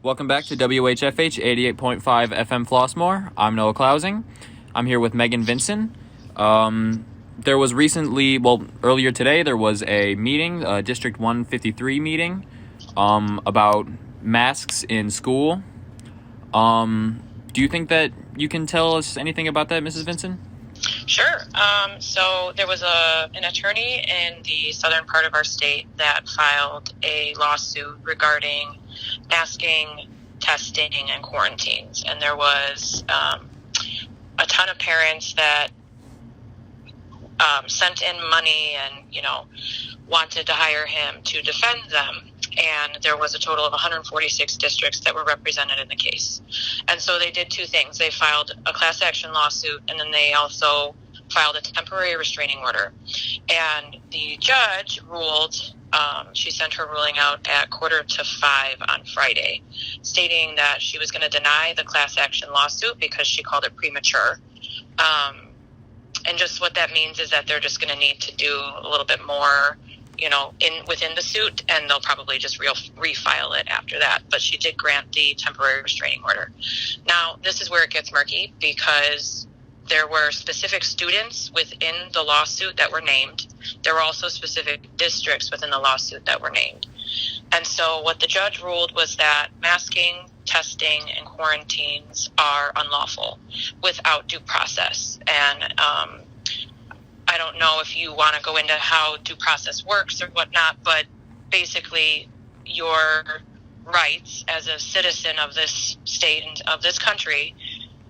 Welcome back to WHFH 88.5 FM Flossmoor. I'm Noah Clausing. I'm here with Megan Vinson. There was earlier today, there was a meeting, District 153 meeting, about masks in school. Do you think that you can tell us anything about that, Mrs. Vinson? Sure. So there was an attorney in the southern part of our state that filed a lawsuit regarding masking, testing, and quarantines. And there was a ton of parents that sent in money and, wanted to hire him to defend them. And there was a total of 146 districts that were represented in the case. And so they did two things. They filed a class action lawsuit, and then they also filed a temporary restraining order. And the judge ruled, she sent her ruling out at 4:45 on Friday, stating that she was going to deny the class action lawsuit because she called it premature. And just what that means is that they're just going to need to do a little bit more within the suit, and they'll probably just refile it after that. But she did grant the temporary restraining order. Now, this is where it gets murky, because there were specific students within the lawsuit that were named. There were also specific districts within the lawsuit that were named. And so what the judge ruled was that masking, testing, and quarantines are unlawful without due process. And I don't know if you want to go into how due process works or whatnot, but basically your rights as a citizen of this state and of this country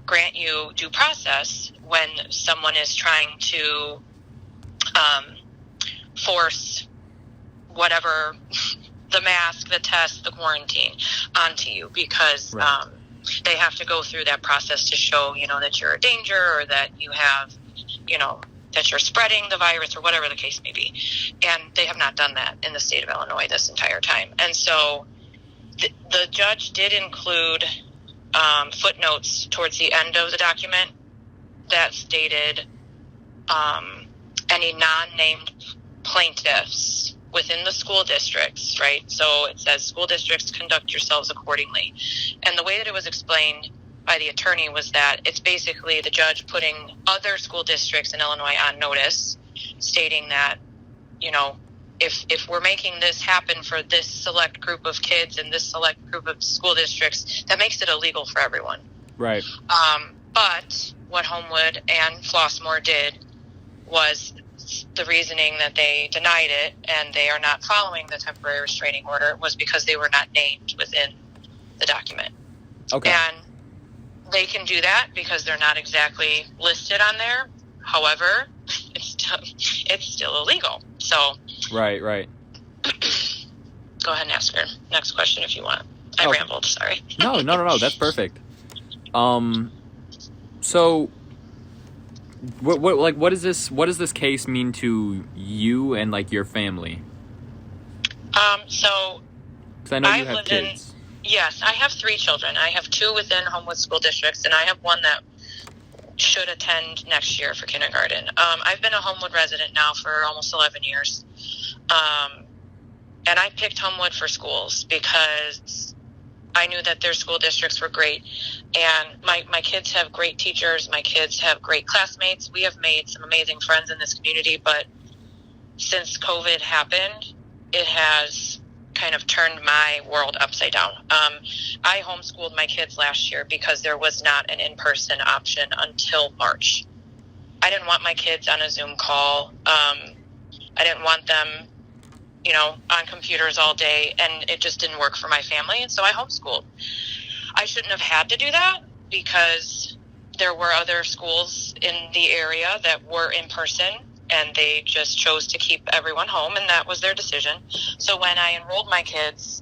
grant you due process when someone is trying to force whatever, the mask, the test, the quarantine onto you, because Right. They have to go through that process to show, that you're a danger, or that you have, that you're spreading the virus, or whatever the case may be. And they have not done that in the state of Illinois this entire time. And so the judge did include footnotes towards the end of the document that stated any non-named plaintiffs within the school districts, right? So it says school districts conduct yourselves accordingly. And the way that it was explained by the attorney was that it's basically the judge putting other school districts in Illinois on notice, stating that, if we're making this happen for this select group of kids and this select group of school districts, that makes it illegal for everyone. Right. But what Homewood and Flossmoor did was the reasoning that they denied it and they are not following the temporary restraining order was because they were not named within the document. Okay. And they can do that because they're not exactly listed on there. However, it's still illegal. So Right. go ahead and ask her next question if you want. I rambled, sorry. No. That's perfect. So what does this case mean to you and your family? So 'Cause I know you have kids. Yes, I have 3 children. I have 2 within Homewood school districts, and I have 1 that should attend next year for kindergarten. I've been a Homewood resident now for almost 11 years. And I picked Homewood for schools because I knew that their school districts were great. And my kids have great teachers. My kids have great classmates. We have made some amazing friends in this community. But since COVID happened, it has kind of turned my world upside down. I homeschooled my kids last year because there was not an in-person option until March. I didn't want my kids on a Zoom call. I didn't want them, on computers all day, and it just didn't work for my family, and so I homeschooled. I shouldn't have had to do that because there were other schools in the area that were in person, and they just chose to keep everyone home, and that was their decision. So when I enrolled my kids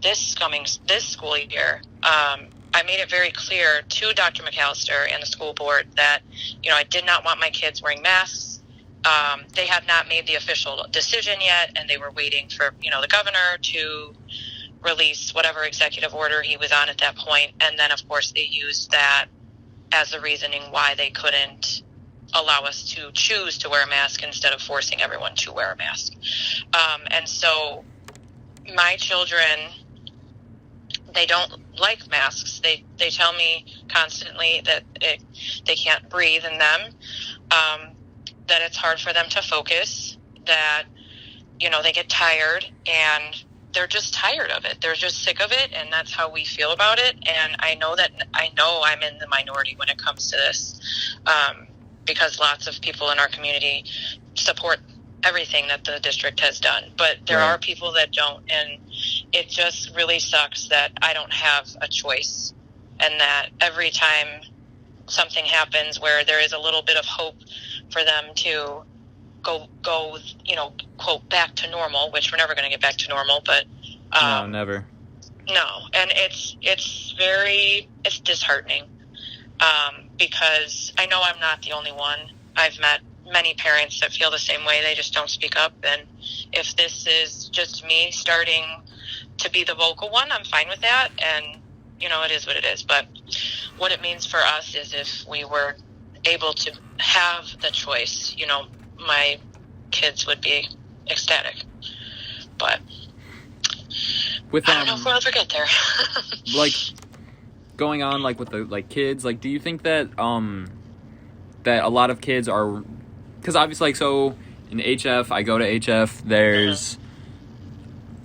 this school year, I made it very clear to Dr. McAllister and the school board that, I did not want my kids wearing masks. They had not made the official decision yet, and they were waiting for, the governor to release whatever executive order he was on at that point. And then, of course, they used that as the reasoning why they couldn't allow us to choose to wear a mask instead of forcing everyone to wear a mask. And so my children they don't like masks. They tell me constantly that they can't breathe in them, that it's hard for them to focus, that, they get tired, and they're just tired of it. They're just sick of it, and that's how we feel about it. And I know I'm in the minority when it comes to this, because lots of people in our community support everything that the district has done. But there Right. are people that don't, and it just really sucks that I don't have a choice, and that every time something happens where there is a little bit of hope for them to go, quote, back to normal, which we're never going to get back to normal, but No, never. no, and it's disheartening, because I know I'm not the only one. I've met many parents that feel the same way. They just don't speak up, and if this is just me starting to be the vocal one, I'm fine with that, and it is what it is. But what it means for us is if we were able to have the choice, my kids would be ecstatic. But With I don't know if we'll ever get there. like going on like with the kids, like do you think that that a lot of kids are, because obviously so in HF, I go to HF, there's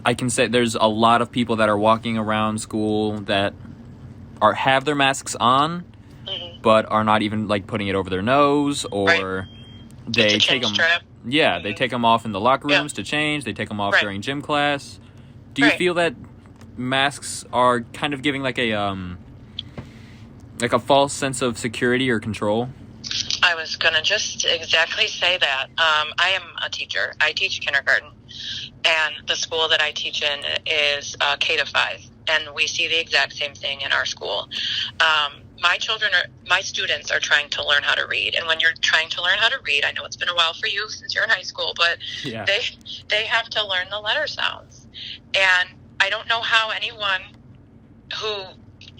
I can say there's a lot of people that are walking around school that have their masks on, but are not even putting it over their nose, or Right. they take them. Strap. Yeah, they take them off in the locker Yeah. rooms to change. They take them off Right. during gym class. Do you Right. feel that masks are kind of giving like a false sense of security or control? I was going to just exactly say that. I am a teacher. I teach kindergarten, and the school that I teach in is K to 5, and we see the exact same thing in our school. My students are trying to learn how to read, and when you're trying to learn how to read, I know it's been a while for you since you're in high school, but Yeah. they have to learn the letter sounds, and I don't know how anyone who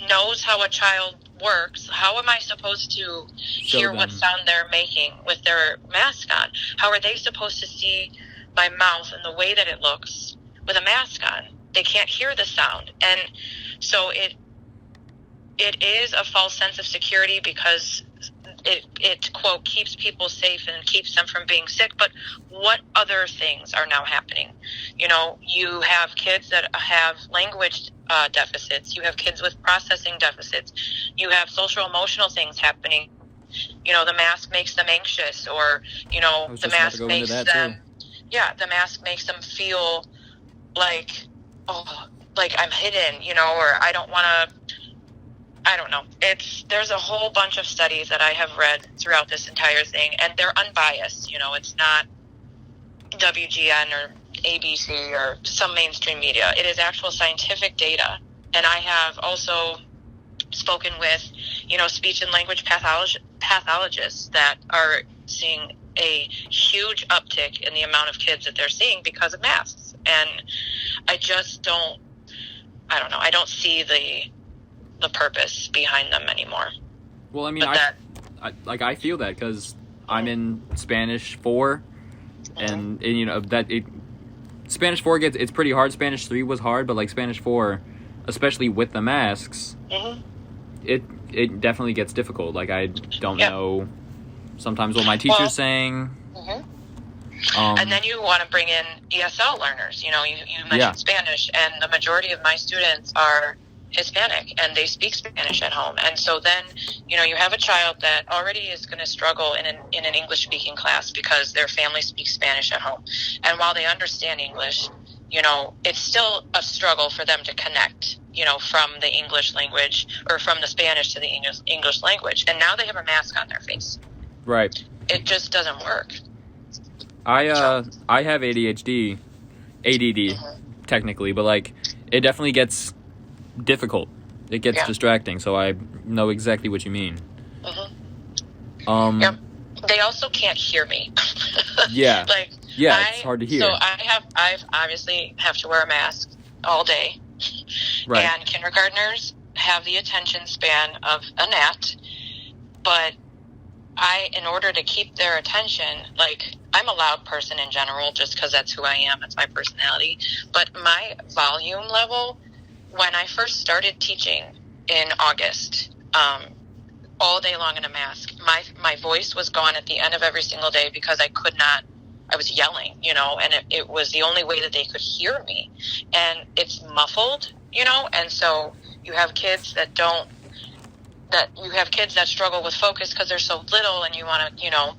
knows how a child works, how am I supposed to hear what them. sound they're making with their mask on? How are they supposed to see my mouth and the way that it looks with a mask on? They can't hear the sound. And so it is a false sense of security, because it quote keeps people safe and keeps them from being sick. But what other things are now happening? You have kids that have language deficits. You have kids with processing deficits. You have social emotional things happening. The mask makes them anxious, or the just about to mask go into makes that, them too. the mask makes them feel like I'm hidden, or I don't want to. I don't know. There's a whole bunch of studies that I have read throughout this entire thing, and they're unbiased. It's not WGN or ABC or some mainstream media. It is actual scientific data. And I have also spoken with, speech and language pathologists that are seeing a huge uptick in the amount of kids that they're seeing because of masks. And I just don't know. I don't see the purpose behind them anymore. Well, I mean, I feel that because I'm in Spanish 4, and Spanish 4 it's pretty hard. Spanish 3 was hard, but Spanish 4, especially with the masks, it definitely gets difficult. I don't know sometimes what my teacher's saying. And then you want to bring in ESL learners. You mentioned Spanish, and the majority of my students are Hispanic, and they speak Spanish at home. And so then, you have a child that already is going to struggle in an English-speaking class because their family speaks Spanish at home. And while they understand English, it's still a struggle for them to connect, from the English language or from the Spanish to the English language. And now they have a mask on their face. Right. It just doesn't work. I have ADD, technically, but it definitely gets difficult. It gets distracting, so I know exactly what you mean. They also can't hear me. Yeah. It's hard to hear. So I obviously have to wear a mask all day. Right. And kindergartners have the attention span of a gnat, but in order to keep their attention, I'm a loud person in general, just because that's who I am, that's my personality, but my volume level when I first started teaching in August, all day long in a mask, my voice was gone at the end of every single day because I was yelling, and it was the only way that they could hear me. And it's muffled, and so you have kids that struggle with focus because they're so little, and you want to,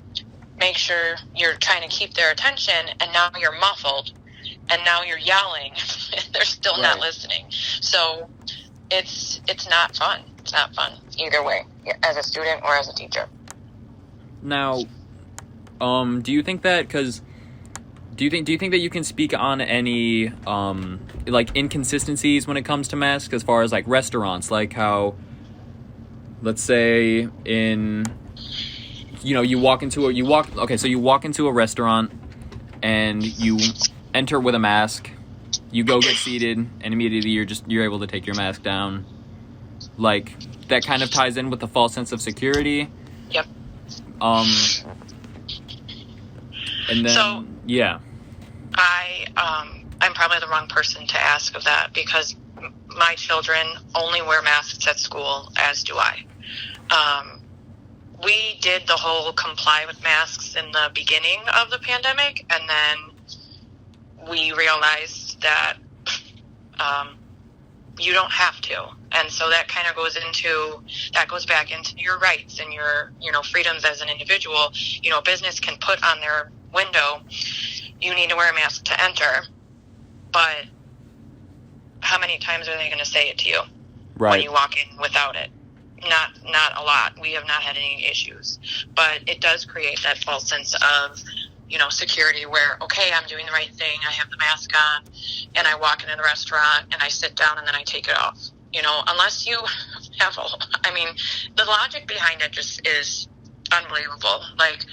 make sure you're trying to keep their attention, and now you're muffled, and now you're yelling. They're still not listening. So it's not fun. It's not fun either way, as a student or as a teacher. Now, do you think that do you think that you can speak on any inconsistencies when it comes to masks as far as like restaurants, like how, let's say you walk into a restaurant and you enter with a mask, you go get seated, and immediately you're able to take your mask down. Like, that kind of ties in with the false sense of security. Yep. And then, yeah. I'm probably the wrong person to ask of that, because my children only wear masks at school, as do I. We did the whole comply with masks in the beginning of the pandemic, and then we realized that you don't have to. And so that kind of goes back into your rights and your, freedoms as an individual. A business can put on their window, you need to wear a mask to enter, but how many times are they going to say it to you when you walk in without it? Not a lot. We have not had any issues, but it does create that false sense of, security where, okay, I'm doing the right thing. I have the mask on, and I walk into the restaurant and I sit down and then I take it off. Unless you have, the logic behind it just is unbelievable. Like,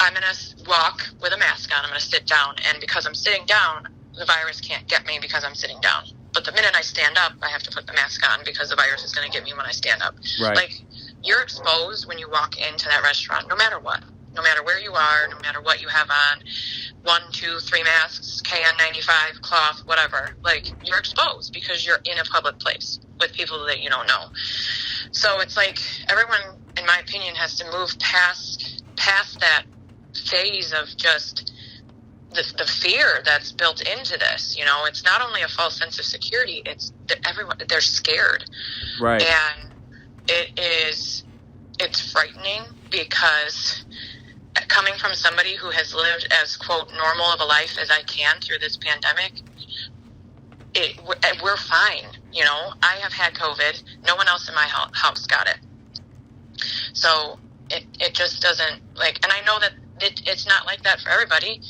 I'm going to walk with a mask on, I'm going to sit down, and because I'm sitting down, the virus can't get me because I'm sitting down. But the minute I stand up, I have to put the mask on because the virus is going to get me when I stand up. Right. Like, you're exposed when you walk into that restaurant, no matter what. No matter where you are, no matter what you have on, 1, 2, 3 masks, KN95, cloth, whatever. Like, you're exposed because you're in a public place with people that you don't know. So it's like everyone, in my opinion, has to move past that phase of just the fear that's built into this. It's not only a false sense of security, it's that they're scared. Right. And it's frightening, because coming from somebody who has lived as, quote, normal of a life as I can through this pandemic, we're fine. I have had COVID. No one else in my house got it. So it just doesn't, and I know that it's not like that for everybody.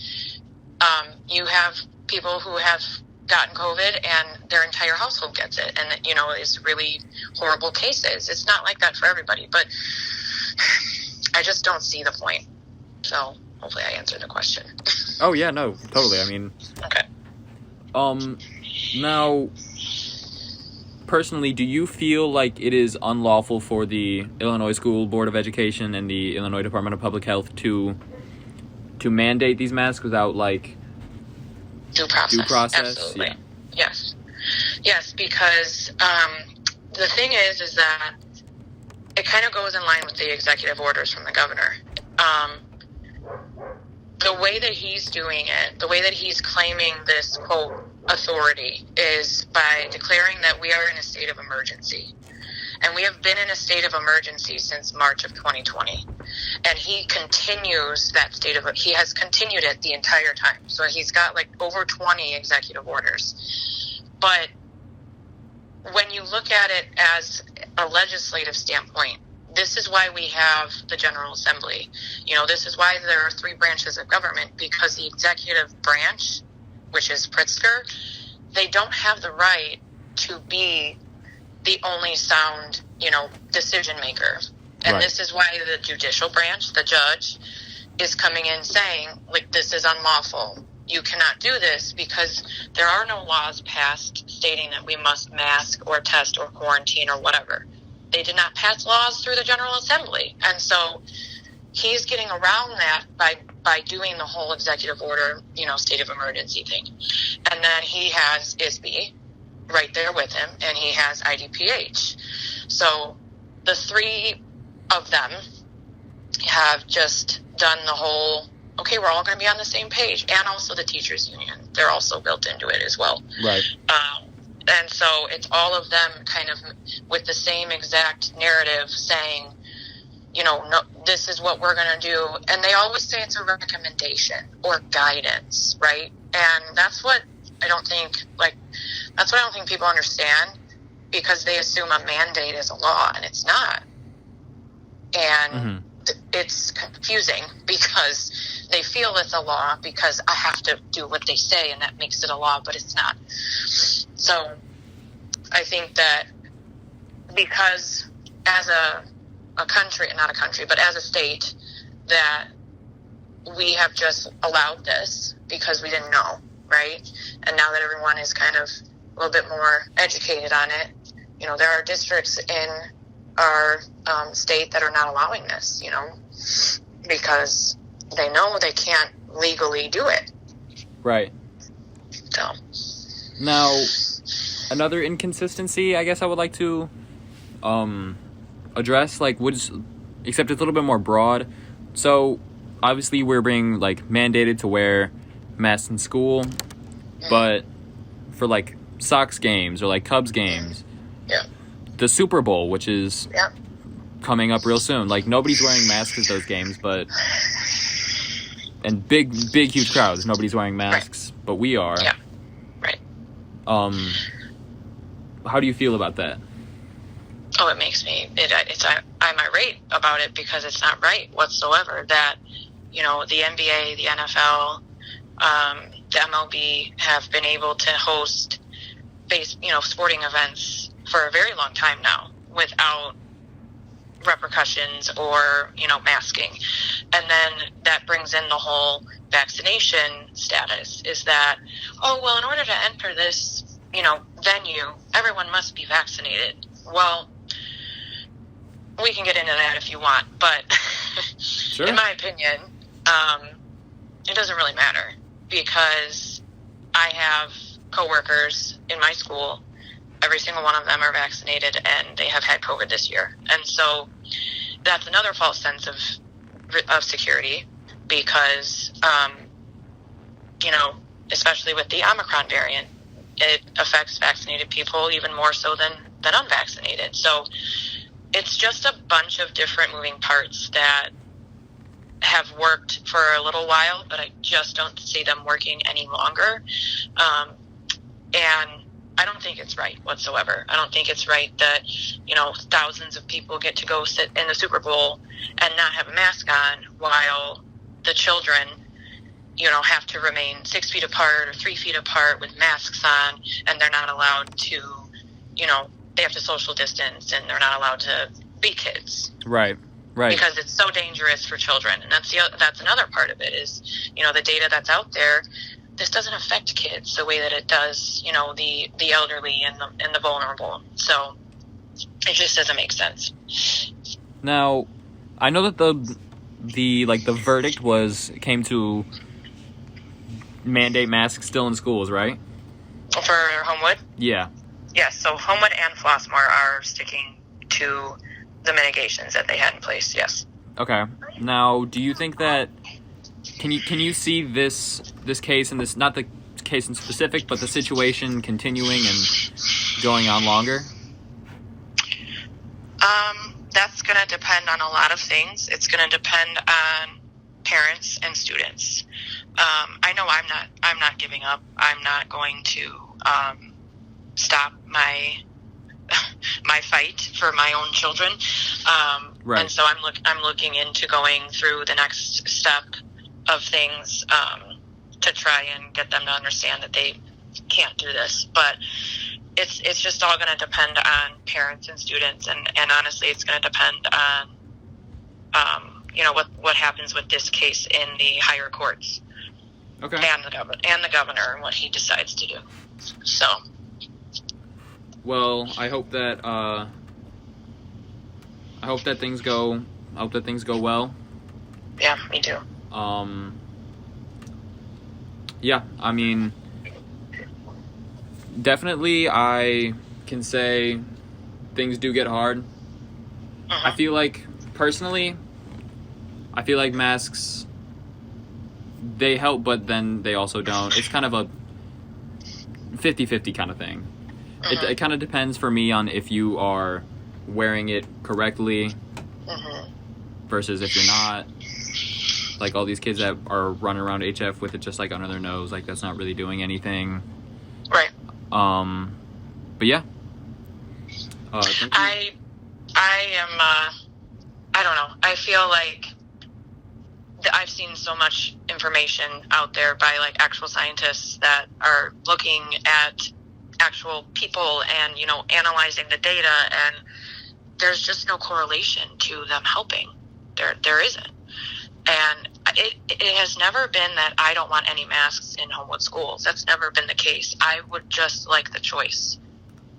You have people who have gotten COVID and their entire household gets it, and it's really horrible cases. It's not like that for everybody, but I just don't see the point. So hopefully I answered the question. Oh yeah, no, totally. Okay. Now, personally, do you feel like it is unlawful for the Illinois School Board of Education and the Illinois Department of Public Health to mandate these masks without due process? Absolutely. Yeah. Yes, because the thing is that it kind of goes in line with the executive orders from the governor. The way that he's doing it, the way that he's claiming this, quote, authority, is by declaring that we are in a state of emergency. And we have been in a state of emergency since March of 2020. And he continues that he has continued it the entire time. So he's got over 20 executive orders. But when you look at it as a legislative standpoint, this is why we have the General Assembly. This is why there are 3 branches of government, because the executive branch, which is Pritzker, they don't have the right to be the only sound, decision maker. And This is why the judicial branch, the judge, is coming in saying, this is unlawful. You cannot do this, because there are no laws passed stating that we must mask or test or quarantine or whatever. They did not pass laws through the General Assembly. And so he's getting around that by doing the whole executive order, state of emergency thing. And then he has ISB, right there with him, and he has IDPH. So the three of them have just done the whole, okay, we're all going to be on the same page. And also the teachers union. They're also built into it as well. Right. And so it's all of them kind of with the same exact narrative saying, no, this is what we're going to do. And they always say it's a recommendation or guidance, right? And that's what I don't think people understand, because they assume a mandate is a law, and it's not. And it's confusing because they feel it's a law because I have to do what they say, and that makes it a law, but it's not. So I think that because as a country, not a country, but as a state, that we have just allowed this because we didn't know, right? And now that everyone is kind of a little bit more educated on it, there are districts in our state that are not allowing this, because they know they can't legally do it. Right. So. Now, another inconsistency I guess I would like to address, except it's a little bit more broad. So, obviously we're being, mandated to wear masks in school, but for, Sox games or, Cubs games, the Super Bowl, which is coming up real soon, nobody's wearing masks at those games, and big, huge crowds, nobody's wearing masks, but we are. Yeah, right. How do you feel about that? Oh, it makes me, I'm irate about it because it's not right whatsoever that, the NBA, the NFL, the MLB have been able to host sporting events for a very long time now without repercussions or, masking. And then that brings in the whole vaccination status, is that, in order to enter this, venue, everyone must be vaccinated. Well, we can get into that if you want, but sure. In my opinion, it doesn't really matter, because I have coworkers in my school. Every single one of them are vaccinated, and they have had COVID this year. And so that's another false sense of security, because, especially with the Omicron variant, it affects vaccinated people even more so than unvaccinated. So it's just a bunch of different moving parts that have worked for a little while, but I just don't see them working any longer. And I don't think it's right whatsoever. I don't think it's right that, thousands of people get to go sit in the Super Bowl and not have a mask on, while the children, have to remain 6 feet apart or 3 feet apart with masks on, and they're not allowed to, they have to social distance, and they're not allowed to be kids. Right. Because it's so dangerous for children. And that's another part of it is, the data that's out there. This doesn't affect kids the way that it does, the elderly and the vulnerable. So it just doesn't make sense. Now, I know that the verdict came to mandate masks still in schools, right? For Homewood? Yeah. Yes, so Homewood and Flossmoor are sticking to the mitigations that they had in place, yes. Okay. Now, do you think that can you see this case and this, not the case in specific, but the situation continuing and going on longer? That's going to depend on a lot of things. It's going to depend on parents and students. I know I'm not giving up. I'm not going to stop my fight for my own children. Right. And so I'm looking into going through the next step of things to try and get them to understand that they can't do this. But it's just all going to depend on parents and students, and honestly, it's going to depend on what happens with this case in the higher courts. Okay. And the governor and what he decides to do. So. Well, I hope that things go well. Yeah, me too. Yeah, I mean, definitely I can say things do get hard. I feel like, personally, masks, they help, but then they also don't. It's kind of a 50-50 kind of thing. It kind of depends for me on if you are wearing it correctly versus if you're not. Like all these kids that are running around HF with it just like under their nose, like that's not really doing anything. Right. But yeah. Thank you. I am, I don't know. I feel like I've seen so much information out there by like actual scientists that are looking at actual people and, you know, analyzing the data, and there's just no correlation to them helping. There isn't. And it has never been that I don't want any masks in Homewood schools. That's never been the case. I would just like the choice,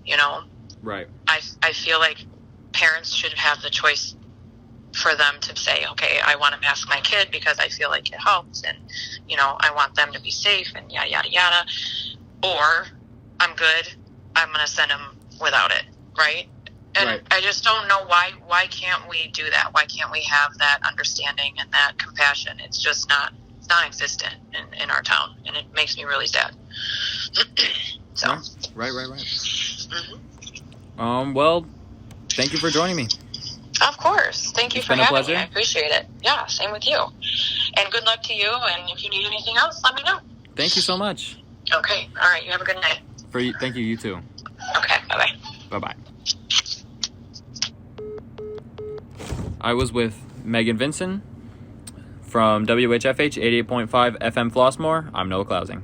you know? Right. I feel like parents should have the choice for them to say, okay, I want to mask my kid because I feel like it helps, and, you know, I want them to be safe, and yada, yada, yada. Or, I'm good, I'm going to send them without it, right? And right. I just don't know why can't we do that? Why can't we have that understanding and that compassion? It's just it's non-existent in our town, and it makes me really sad. So. Right. Well, thank you for joining me. Of course. Thank you for having pleasure. me. I appreciate it. Yeah, same with you. And good luck to you, and if you need anything else, let me know. Thank you so much. Okay. All right. You have a good night. Thank you, you too. Okay. Bye-bye. Bye-bye. I was with Megan Vinson from WHFH 88.5 FM Flossmoor. I'm Noah Clausing.